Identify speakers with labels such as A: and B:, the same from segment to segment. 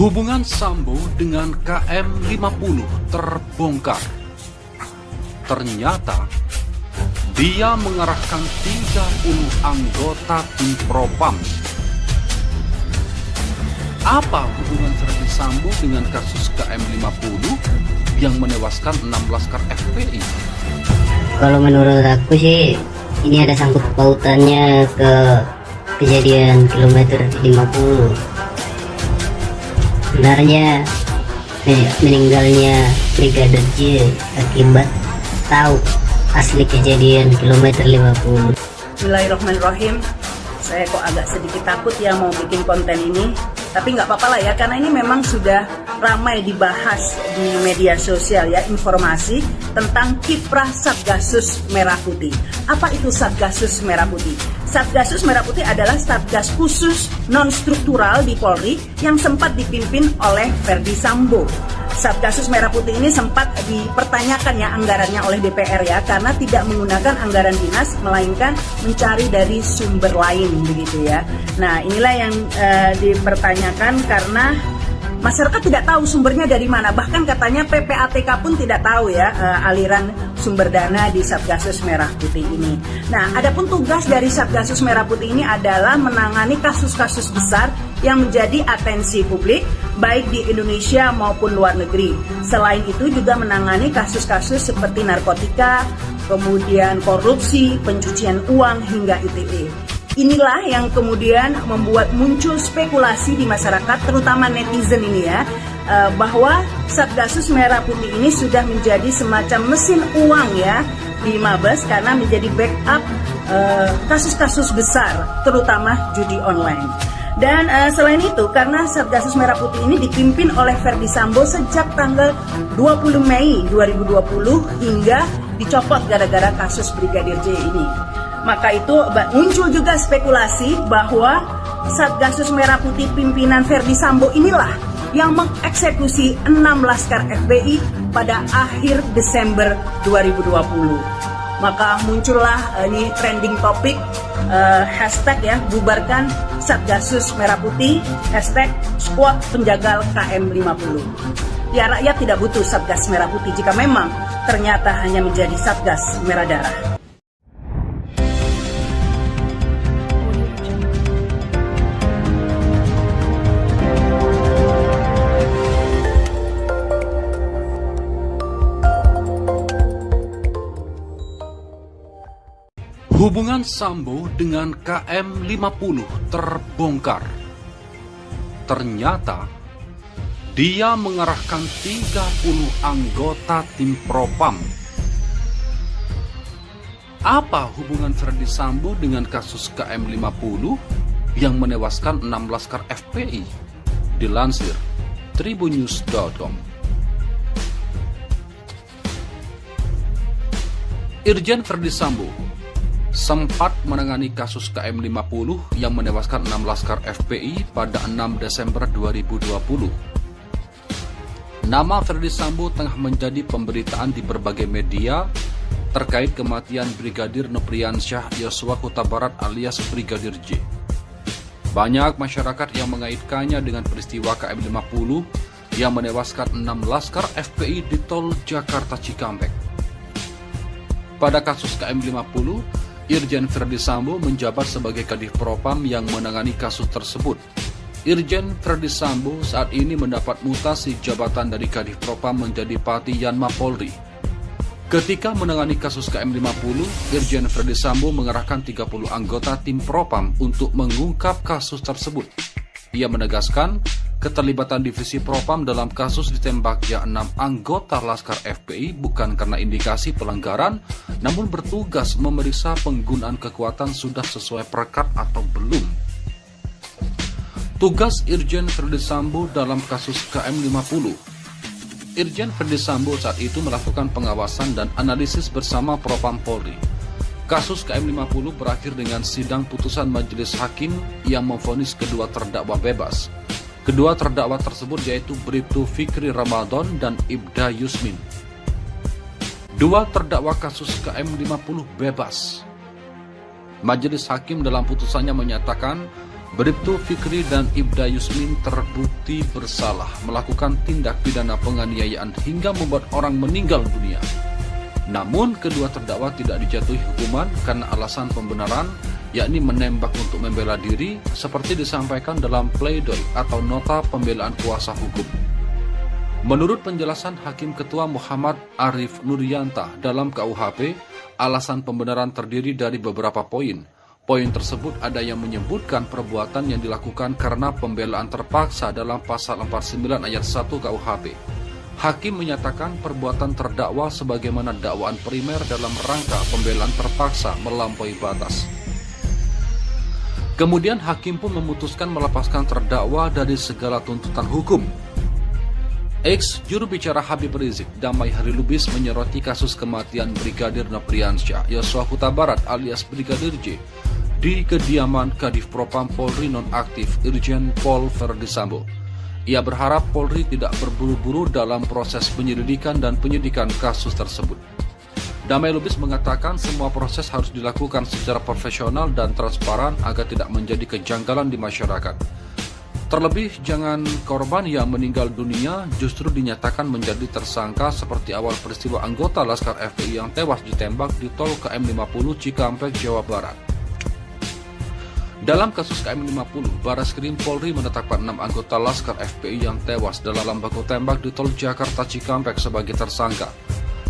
A: Hubungan Sambo dengan KM50 terbongkar. Ternyata dia mengerahkan 30 anggota tim Propam. Apa hubungan Ferdy Sambo dengan kasus KM50 yang menewaskan 6 laskar FPI?
B: Kalau menurut aku sih ini ada sangkut pautannya ke kejadian kilometer 50. Sebenarnya meninggalnya Brigadir J akibat tahu asli kejadian kilometer 50.
C: Bismillahirrahmanirrahim. Saya kok agak sedikit takut ya mau bikin konten ini, tapi nggak apa-apa lah ya, karena ini memang sudah ramai dibahas di media sosial ya, informasi tentang kiprah Satgasus Merah Putih. Apa itu Satgasus Merah Putih? Satgasus Merah Putih adalah satgas khusus non-struktural di Polri yang sempat dipimpin oleh Ferdy Sambo. Satgasus Merah Putih ini sempat dipertanyakan ya anggarannya oleh DPR ya, karena tidak menggunakan anggaran dinas melainkan mencari dari sumber lain begitu ya. Nah, inilah yang dipertanyakan karena masyarakat tidak tahu sumbernya dari mana. Bahkan katanya PPATK pun tidak tahu ya aliran sumber dana di Satgasus Merah Putih ini. Nah, adapun tugas dari Satgasus Merah Putih ini adalah menangani kasus-kasus besar yang menjadi atensi publik baik di Indonesia maupun luar negeri. Selain itu juga menangani kasus-kasus seperti narkotika, kemudian korupsi, pencucian uang hingga ITE. Inilah yang kemudian membuat muncul spekulasi di masyarakat, terutama netizen ini ya, bahwa Satgasus Merah Putih ini sudah menjadi semacam mesin uang ya di Mabes karena menjadi backup kasus-kasus besar, terutama judi online. Dan selain itu, karena Satgasus Merah Putih ini dipimpin oleh Ferdy Sambo sejak tanggal 20 Mei 2020 hingga dicopot gara-gara kasus Brigadir J ini. Maka itu muncul juga spekulasi bahwa Satgasus Merah Putih pimpinan Ferdy Sambo inilah yang mengeksekusi 6 laskar FPI pada akhir Desember 2020. Maka muncullah ini trending topik hashtag ya, bubarkan Satgasus Merah Putih, hashtag squad penjagal KM50. Ya, rakyat tidak butuh Satgas Merah Putih jika memang ternyata hanya menjadi Satgas Merah Darah.
A: Hubungan Sambo dengan KM50 terbongkar. Ternyata dia mengerahkan 30 anggota tim Propam. Apa hubungan Ferdy Sambo dengan kasus KM50 yang menewaskan 6 laskar FPI? Dilansir tribunnews.com. Irjen Ferdy Sambo sempat menangani kasus KM50 yang menewaskan 6 laskar FPI pada 6 Desember 2020. Nama Ferdy Sambo tengah menjadi pemberitaan di berbagai media terkait kematian Brigadir Nopriansyah Yosua Huta Barat alias Brigadir J. Banyak masyarakat yang mengaitkannya dengan peristiwa KM50 yang menewaskan 6 laskar FPI di tol Jakarta Cikampek. Pada kasus KM50, Irjen Ferdy Sambo menjabat sebagai Kadif Propam yang menangani kasus tersebut. Irjen Ferdy Sambo saat ini mendapat mutasi jabatan dari Kadif Propam menjadi Pati Yanma Polri. Ketika menangani kasus KM50, Irjen Ferdy Sambo mengerahkan 30 anggota tim Propam untuk mengungkap kasus tersebut. Ia menegaskan keterlibatan divisi Propam dalam kasus ditembaknya 6 anggota laskar FPI bukan karena indikasi pelanggaran, namun bertugas memeriksa penggunaan kekuatan sudah sesuai perekat atau belum. Tugas Irjen Ferdy Sambo dalam kasus KM50. Irjen Ferdy Sambo saat itu melakukan pengawasan dan analisis bersama Propam Polri. Kasus KM50 berakhir dengan sidang putusan majelis hakim yang memvonis kedua terdakwa bebas. Kedua terdakwa tersebut yaitu Bribtu Fikri Ramadan dan Ibda Yusmin. Dua terdakwa kasus KM50 bebas. Majelis hakim dalam putusannya menyatakan Bribtu Fikri dan Ibda Yusmin terbukti bersalah melakukan tindak pidana penganiayaan hingga membuat orang meninggal dunia. Namun, kedua terdakwa tidak dijatuhi hukuman karena alasan pembenaran, yakni menembak untuk membela diri, seperti disampaikan dalam pledoi atau nota pembelaan kuasa hukum. Menurut penjelasan Hakim Ketua Muhammad Arif Nurianta dalam KUHP, alasan pembenaran terdiri dari beberapa poin. Poin tersebut ada yang menyebutkan perbuatan yang dilakukan karena pembelaan terpaksa dalam pasal 49 ayat 1 KUHP. Hakim menyatakan perbuatan terdakwa sebagaimana dakwaan primer dalam rangka pembelaan terpaksa melampaui batas. Kemudian Hakim pun memutuskan melepaskan terdakwa dari segala tuntutan hukum. Juru bicara Habib Rizik, Damai Hari Lubis, menyoroti kasus kematian Brigadir Nopriansyah Yosua Huta Barat alias Brigadir J di kediaman Kadif Propam Polri nonaktif Irjen Pol Verdi Sambo. Ia berharap Polri tidak berburu-buru dalam proses penyelidikan dan penyidikan kasus tersebut. Damai Lubis mengatakan semua proses harus dilakukan secara profesional dan transparan agar tidak menjadi kejanggalan di masyarakat. Terlebih, jangan korban yang meninggal dunia justru dinyatakan menjadi tersangka seperti awal peristiwa anggota Laskar FPI yang tewas ditembak di tol KM50 Cikampek, Jawa Barat. Dalam kasus KM50, Barreskrim Polri menetapkan 6 anggota Laskar FPI yang tewas dalam baku tembak di tol Jakarta Cikampek sebagai tersangka.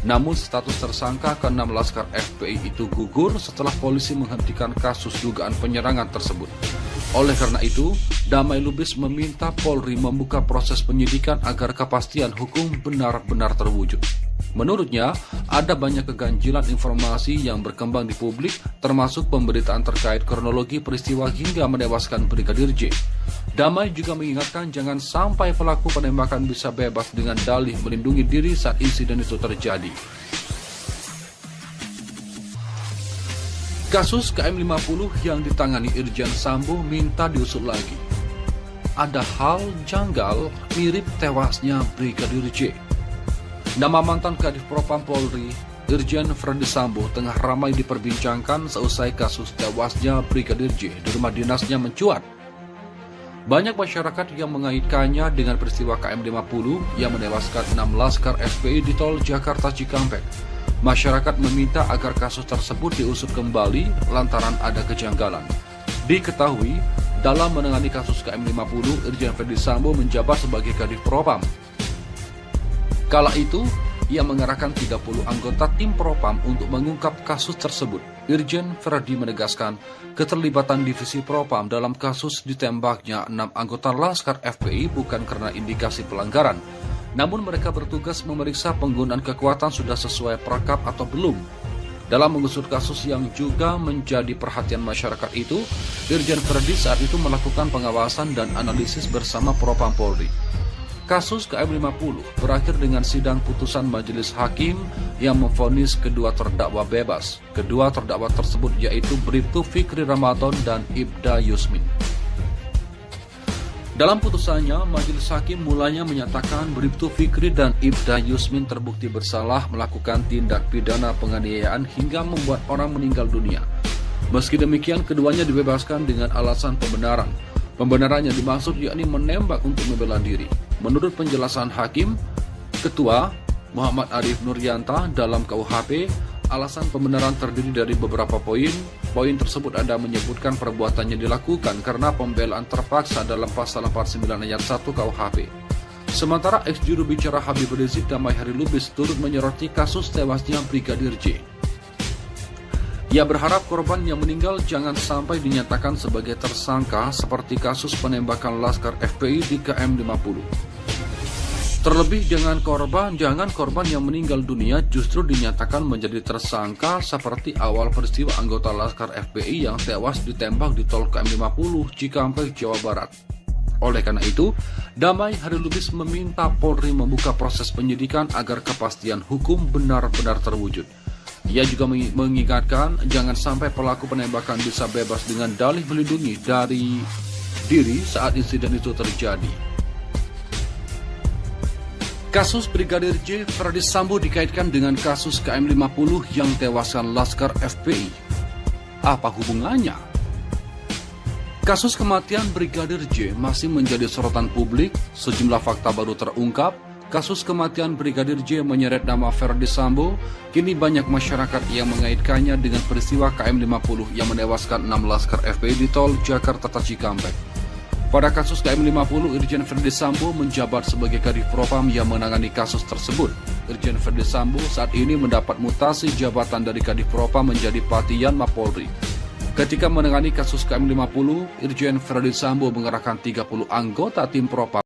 A: Namun status tersangka ke-6 Laskar FPI itu gugur setelah polisi menghentikan kasus dugaan penyerangan tersebut. Oleh karena itu, Damai Lubis meminta Polri membuka proses penyidikan agar kepastian hukum benar-benar terwujud. Menurutnya, ada banyak keganjilan informasi yang berkembang di publik, termasuk pemberitaan terkait kronologi peristiwa hingga menewaskan Brigadir J. Damai juga mengingatkan jangan sampai pelaku penembakan bisa bebas dengan dalih melindungi diri saat insiden itu terjadi. Kasus KM50 yang ditangani Irjen Sambo minta diusut lagi. Ada hal janggal mirip tewasnya Brigadir J. Nama mantan Kadif Propam Polri, Irjen Verdi Sambo, tengah ramai diperbincangkan seusai kasus tewasnya Brigadir J di rumah dinasnya mencuat. Banyak masyarakat yang mengaitkannya dengan peristiwa KM50 yang menewaskan 6 Laskar FPI di tol Jakarta Cikampek. Masyarakat meminta agar kasus tersebut diusut kembali lantaran ada kejanggalan. Diketahui, dalam menangani kasus KM50, Irjen Verdi Sambo menjabat sebagai Kadif Propam. Kala itu, ia mengerahkan 30 anggota tim Propam untuk mengungkap kasus tersebut. Irjen Verdi menegaskan keterlibatan divisi Propam dalam kasus ditembaknya 6 anggota Laskar FPI bukan karena indikasi pelanggaran, namun mereka bertugas memeriksa penggunaan kekuatan sudah sesuai perkap atau belum. Dalam mengusut kasus yang juga menjadi perhatian masyarakat itu, Irjen Verdi saat itu melakukan pengawasan dan analisis bersama Propam Polri. Kasus KM50 berakhir dengan sidang putusan majelis hakim yang memvonis kedua terdakwa bebas. Kedua terdakwa tersebut yaitu Bribtu Fikri Ramadan dan Ibda Yusmin. Dalam putusannya, majelis hakim mulanya menyatakan Bribtu Fikri dan Ibda Yusmin terbukti bersalah melakukan tindak pidana penganiayaan hingga membuat orang meninggal dunia. Meski demikian, keduanya dibebaskan dengan alasan pembenaran. Pembenaran yang dimaksud yakni menembak untuk membela diri. Menurut penjelasan hakim, Ketua Muhammad Arif Nurianta dalam KUHP, alasan pembenaran terdiri dari beberapa poin. Poin tersebut ada menyebutkan perbuatannya dilakukan karena pembelaan terpaksa dalam pasal 49 ayat 1 KUHP. Sementara ex-juru bicara Habib Rizik Damai Hari Lubis turut menyoroti kasus tewasnya Brigadir J. Ia berharap korban yang meninggal jangan sampai dinyatakan sebagai tersangka seperti kasus penembakan Laskar FPI di KM50. Terlebih jangan korban yang meninggal dunia justru dinyatakan menjadi tersangka seperti awal peristiwa anggota Laskar FPI yang tewas ditembak di tol KM50 Cikampek, Jawa Barat. Oleh karena itu, Damai Hari Lubis meminta Polri membuka proses penyidikan agar kepastian hukum benar-benar terwujud. Ia juga mengingatkan jangan sampai pelaku penembakan bisa bebas dengan dalih melindungi dari diri saat insiden itu terjadi. Kasus Brigadir J Verdi Sambo dikaitkan dengan kasus KM50 yang tewaskan Laskar FPI. Apa hubungannya? Kasus kematian Brigadir J masih menjadi sorotan publik. Sejumlah fakta baru terungkap. Kasus kematian Brigadir J menyeret nama Ferdy Sambo. Kini banyak masyarakat yang mengaitkannya dengan peristiwa KM50 yang menewaskan 6 laskar FPI di tol Jakarta Cikampek. Pada kasus KM50, Irjen Ferdy Sambo menjabat sebagai Kadif Propam yang menangani kasus tersebut. Irjen Ferdy Sambo saat ini mendapat mutasi jabatan dari Kadif Propam menjadi Patian Mapolri. Ketika menangani kasus KM50, Irjen Ferdy Sambo mengerahkan 30 anggota tim Propam